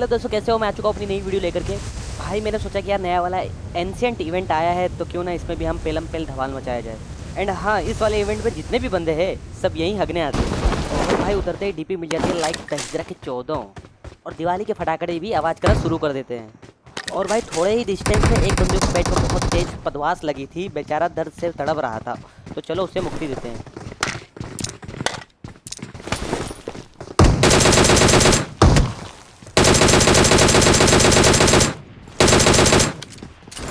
Hello दोस्तों, कैसे हो? मैं आ चुका हूँ अपनी नई वीडियो लेकर के। भाई मैंने सोचा कि यार नया वाला एंशिएंट इवेंट आया है, तो क्यों ना इसमें भी हम पेलम पेल धमाल मचाया जाए। एंड हाँ, इस वाले इवेंट में जितने भी बंदे हैं सब यहीं हगने आते हैं। और भाई उतरते ही डीपी मिल जाती है लाइक 10 के 14। और दिवाली के फटाकड़े भी आवाज़ करना शुरू कर देते हैं। और भाई थोड़े ही डिस्टेंस में एक बंदे को पेट में बहुत तेज पदवास लगी थी, बेचारा दर्द से तड़प रहा था। तो चलो उसे मुक्ति देते हैं।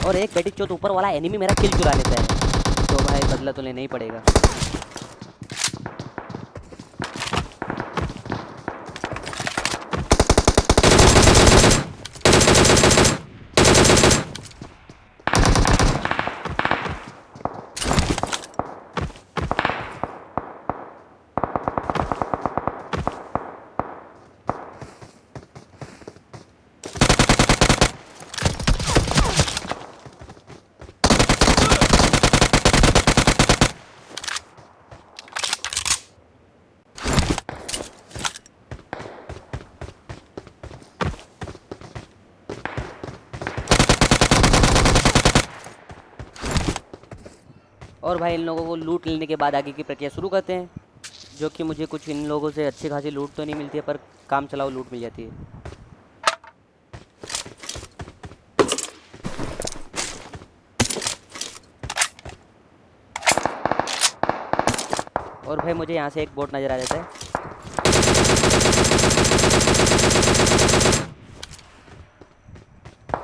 और एक पेटी चोट ऊपर वाला एनिमी मेरा किल चुरा लेता है, तो भाई बदला तो लेना ही पड़ेगा। और भाई इन लोगों को लूट लेने के बाद आगे की प्रक्रिया शुरू करते हैं, जो कि मुझे कुछ इन लोगों से अच्छी खासी लूट तो नहीं मिलती है, पर काम चलाओ लूट मिल जाती है। और भाई मुझे यहाँ से एक बोट नज़र आ जाता है।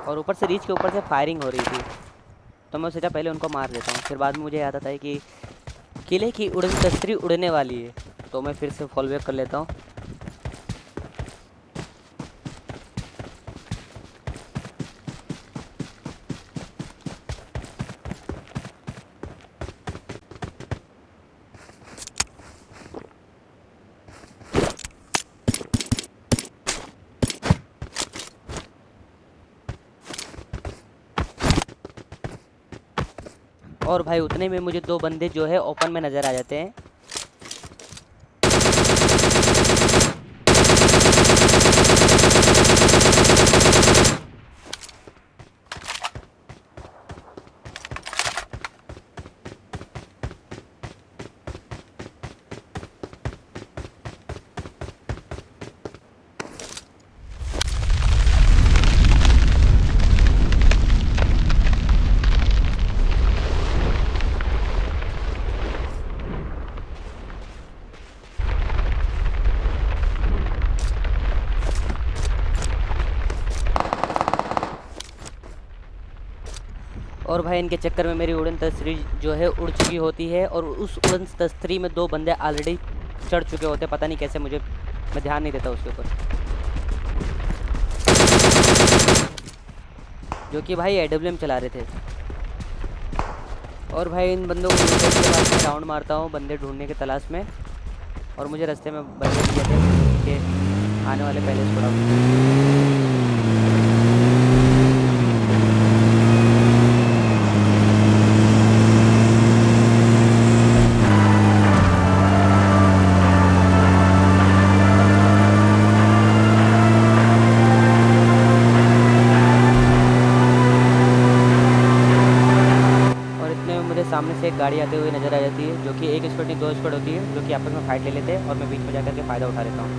और ऊपर से रीच के ऊपर से फायरिंग हो रही थी, तो मैं सोचा पहले उनको मार देता हूँ। फिर बाद में मुझे याद आता है कि किले की उड़न तस्तरी उड़ने वाली है, तो मैं फिर से फॉल बैक कर लेता हूँ। और भाई उतने में मुझे दो बंदे जो है ओपन में नज़र आ जाते हैं। और भाई इनके चक्कर में मेरी उड़न तस्तरी जो है उड़ चुकी होती है, और उस उड़न तस्तरी में दो बंदे ऑलरेडी चढ़ चुके होते हैं। पता नहीं कैसे, मैं ध्यान नहीं देता उसके ऊपर, जो कि भाई AWM चला रहे थे। और भाई इन बंदों को लूटने के बाद मैं राउंड मारता हूँ बंदे ढूंढने की तलाश में। और मुझे रास्ते में बंदे दिए थे कि आने वाले पहले छोड़ा। सामने से एक गाड़ी आते हुए नजर आ जाती है, जो कि एक स्क्वाड नहीं दो स्क्वाड होती है, जो कि आपस में फाइट ले लेते हैं। और मैं बीच में जाकर के फ़ायदा उठा लेता हूँ।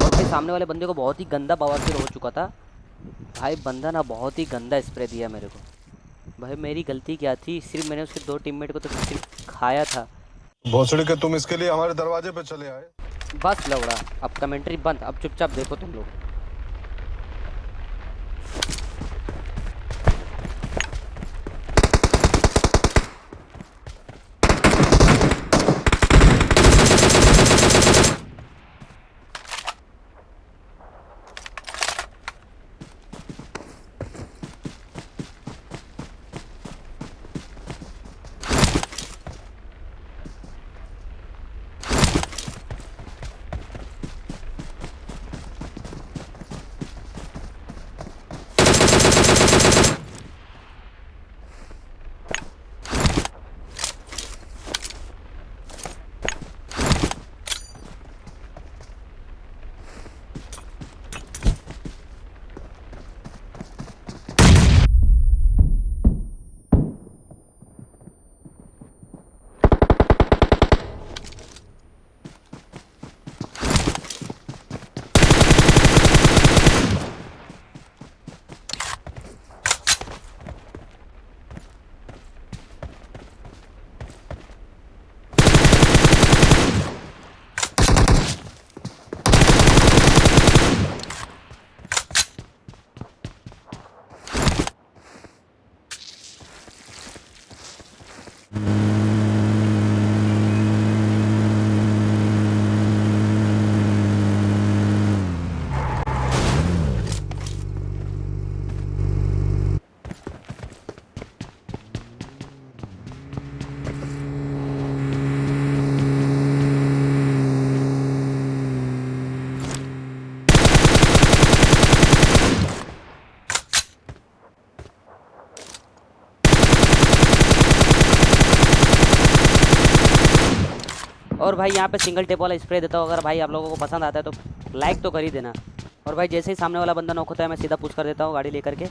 और फिर सामने वाले बंदे को बहुत ही गंदा बवासीर हो चुका था। भाई बंदा ना बहुत ही गंदा स्प्रे दिया मेरे को। भाई मेरी गलती क्या थी? सिर्फ मैंने उसके दो टीममेट को तो सिर्फ खाया था। भोसड़ी के तुम इसके लिए हमारे दरवाजे पे चले आए। बस लौड़ा, अब कमेंट्री बंद, अब चुपचाप देखो तुम लोग। और भाई यहाँ पे सिंगल टेप वाला स्प्रे देता हूँ। अगर भाई आप लोगों को पसंद आता है तो लाइक तो कर ही देना। और भाई जैसे ही सामने वाला बंदा नॉक होता है मैं सीधा पुश कर देता हूँ गाड़ी लेकर के।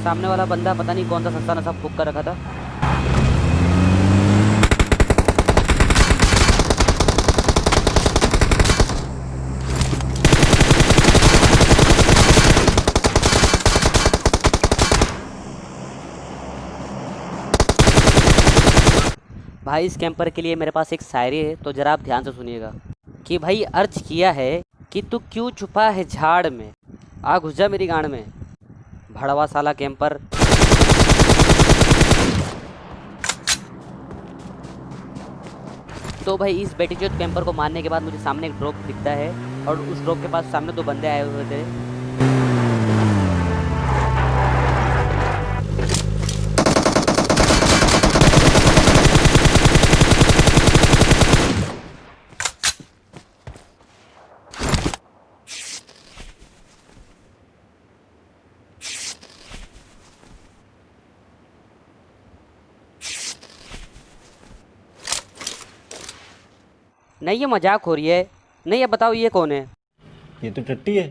सामने वाला बंदा पता नहीं कौन सा सस्ता नशा फूक कर रखा था। भाई इस कैंपर के लिए मेरे पास एक शायरी है, तो जरा आप ध्यान से सुनिएगा। कि भाई अर्ज किया है कि तू क्यों छुपा है झाड़ में, आ घुस जा मेरी गाड़ में, भड़वा साला कैंपर। तो भाई इस बेटीचोद कैंपर को मारने के बाद मुझे सामने एक ड्रॉप दिखता है और उस ड्रॉप के पास सामने 2 बंदे आए हुए थे। नहीं ये मजाक हो रही है। नहीं अब बताओ ये कौन है? ये तो टट्टी है।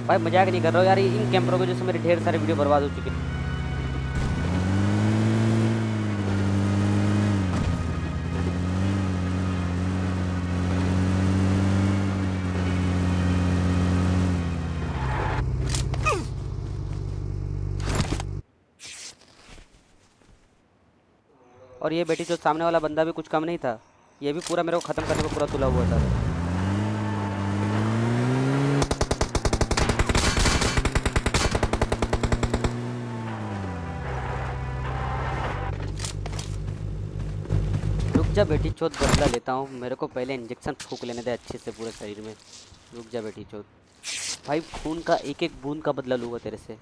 भाई मजाक नहीं कर रहा हूँ यार, इन कैमरों की वजह से मेरे ढेर सारे वीडियो बर्बाद हो चुके हैं। और ये बेटी जो सामने वाला बंदा भी कुछ कम नहीं था, ये भी पूरा मेरे को ख़त्म करने को पूरा तुला हुआ था। रुक जा बेटी चोद, बदला लेता हूँ। मेरे को पहले इंजेक्शन फूक लेने दे अच्छे से पूरे शरीर में। रुक जा बेटी चोद, भाई खून का एक एक बूंद का बदला लूँगा तेरे से।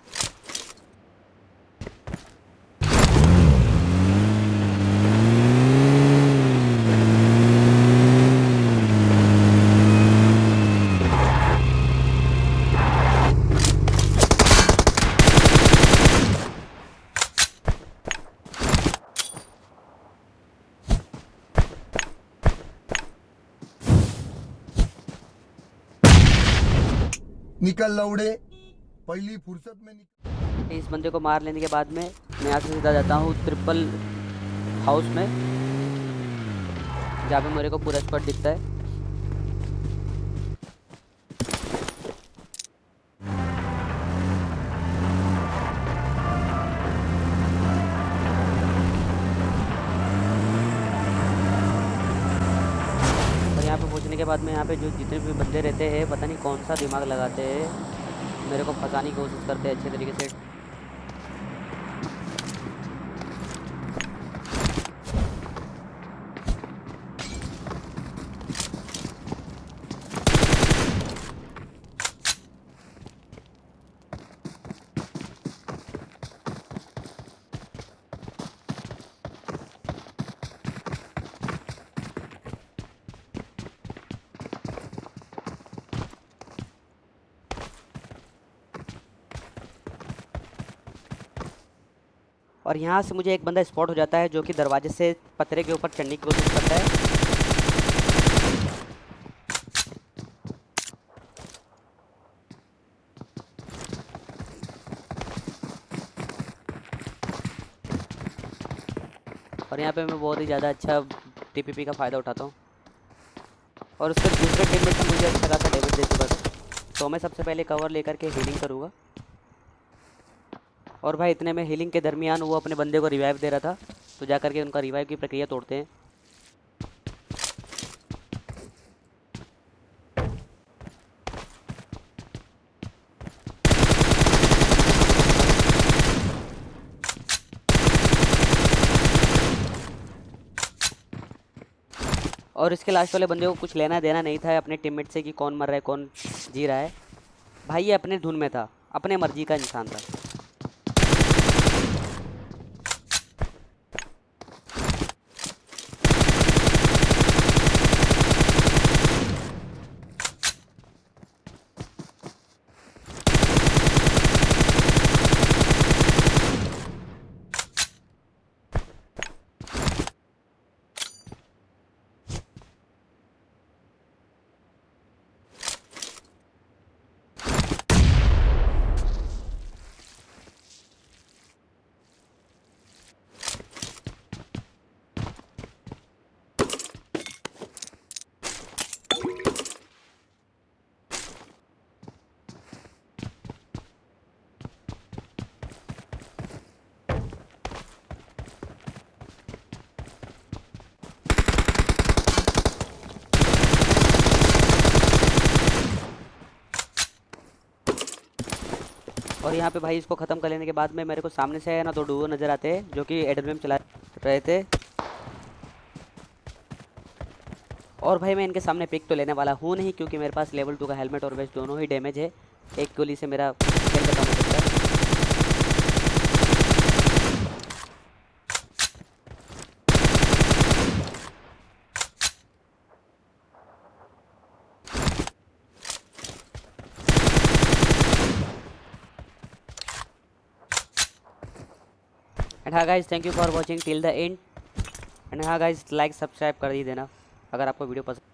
निकल लौड़े, पहली फुर्सत में निकल। इस बंदे को मार लेने के बाद में मैं यहाँ से सीधा जाता हूँ ट्रिपल हाउस में, जहाँ पे मेरे को पूरा स्पॉट दिखता है। और यहाँ पे पहुँचने के बाद में यहाँ पे जो जितने भी बंदे रहते हैं पता नहीं कौन सा दिमाग लगाते हैं, मेरे को फंसाने की कोशिश करते हैं अच्छे तरीके से। और यहाँ से मुझे एक बंदा स्पॉट हो जाता है जो कि दरवाजे से पतरे के ऊपर चढ़ने की कोशिश करता है। और यहाँ पे मैं बहुत ही ज़्यादा अच्छा टीपीपी का फ़ायदा उठाता हूँ। और उसके दूसरे टीममेट ने मुझे अच्छा खासा डैमेज दे चुका था, तो मैं सबसे पहले कवर लेकर के हीलिंग करूँगा। और भाई इतने में हीलिंग के दरमियान वो अपने बंदे को रिवाइव दे रहा था, तो जाकर के उनका रिवाइव की प्रक्रिया तोड़ते हैं। और इसके लास्ट वाले बंदे को कुछ लेना देना नहीं था अपने टीममेट से कि कौन मर रहा है कौन जी रहा है। भाई ये अपने धुन में था, अपने मर्जी का इंसान था। और यहाँ पे भाई इसको ख़त्म कर लेने के बाद में मेरे को सामने से है ना 2 डुओ नज़र आते हैं जो कि एडरवेम चला रहे थे। और भाई मैं इनके सामने पिक तो लेने वाला हूँ नहीं, क्योंकि मेरे पास लेवल 2 का हेलमेट और वेस्ट दोनों ही डैमेज है। एक गोली से मेरा खेल खत्म हो सकता है। एंड हाँ guys, thank you for watching till the end. And हाँ गाइज, लाइक सब्सक्राइब कर ही देना अगर आपको वीडियो पसंद।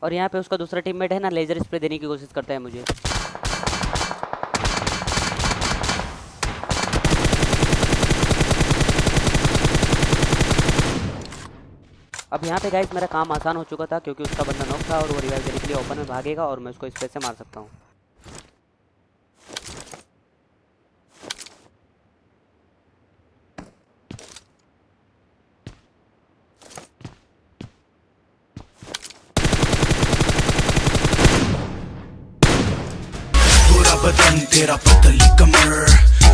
और यहाँ पे उसका दूसरा टीममेट है ना, लेजर स्प्रे देने की कोशिश करता है मुझे। अब यहाँ पे गाइस मेरा काम आसान हो चुका था, क्योंकि उसका बंदा नॉक था और वो रिवाइव देने के लिए ओपन में भागेगा और मैं उसको स्प्रे से मार सकता हूँ। बदन तेरा पतली कमर,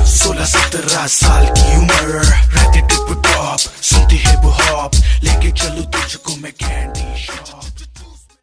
16-17 साल की उम्र, रहते टिप टॉप, सुनती है हिप हॉप, लेके चलूं तुझको मैं कैंडी शॉप।